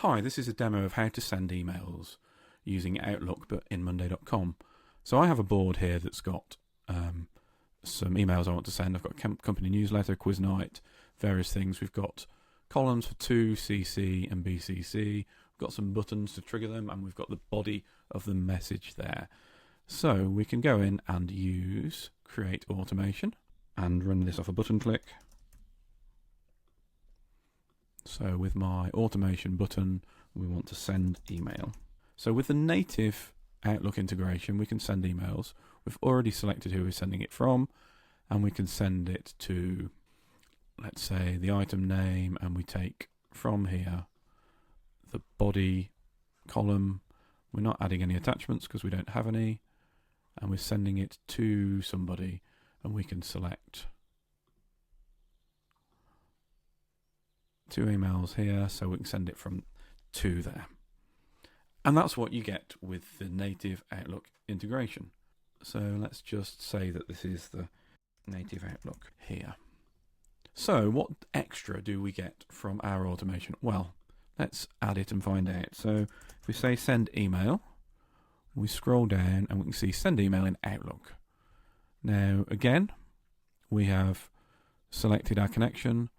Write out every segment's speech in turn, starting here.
Hi, this is a demo of how to send emails using Outlook but in Monday.com. So I have a board here that's got some emails I want to send. I've got company newsletter, quiz night, various things. We've got columns for to, CC and BCC. We've got some buttons to trigger them, and we've got the body of the message there. So we can go in and use Create Automation and run this off a button click. So with my automation button, we want to send email. So with the native Outlook integration, we can send emails. We've already selected who we're sending it from, and we can send it to, let's say, the item name, and we take from here the body column. We're not adding any attachments because we don't have any, and we're sending it to somebody, and we can select 2 emails here, so we can send it from to there. And that's what you get with the native Outlook integration. So let's just say that this is the native Outlook here. So what extra do we get from our automation? Well, let's add it and find out. So if we say send email, we scroll down and we can see send email in Outlook. Now again, we have selected our connection,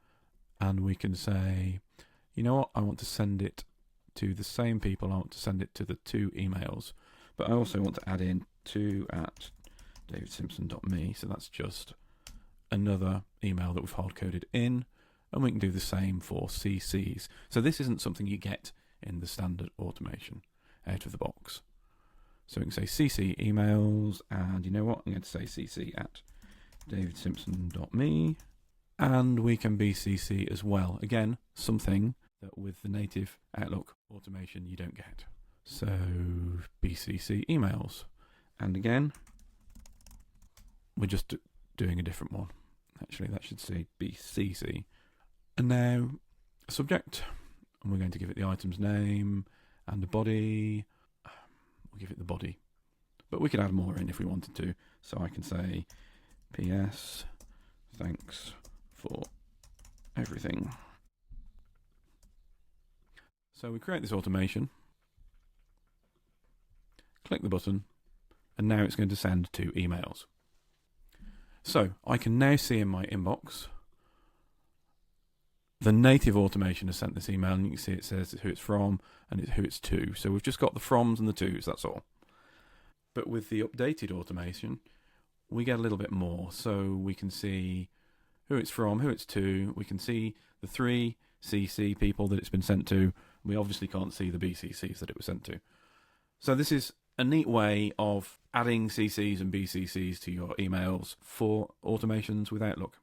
and we can say, you know what, I want to send it to the same people. I want to send it to the 2 emails, but I also want to add in to@davidsimpson.me. So that's just another email that we've hard-coded in, and we can do the same for CCs. So this isn't something you get in the standard automation out of the box. So we can say CC emails, and you know what, I'm going to say CC@davidsimpson.me. And we can BCC as well. Again, something that with the native Outlook automation you don't get. So BCC emails. And again, we're just doing a different one. Actually, that should say BCC. And now, subject. And we're going to give it the item's name and the body. We'll give it the body. But we could add more in if we wanted to. So I can say PS, thanks for everything. So we create this automation, click the button, and now it's going to send 2 emails. So I can now see in my inbox the native automation has sent this email, and you can see it says who it's from and who it's to. So we've just got the froms and the tos, that's all. But with the updated automation, we get a little bit more. So we can see who it's from, who it's to. We can see the 3 CC people that it's been sent to. We obviously can't see the BCCs that it was sent to. So this is a neat way of adding CCs and BCCs to your emails for automations with Outlook.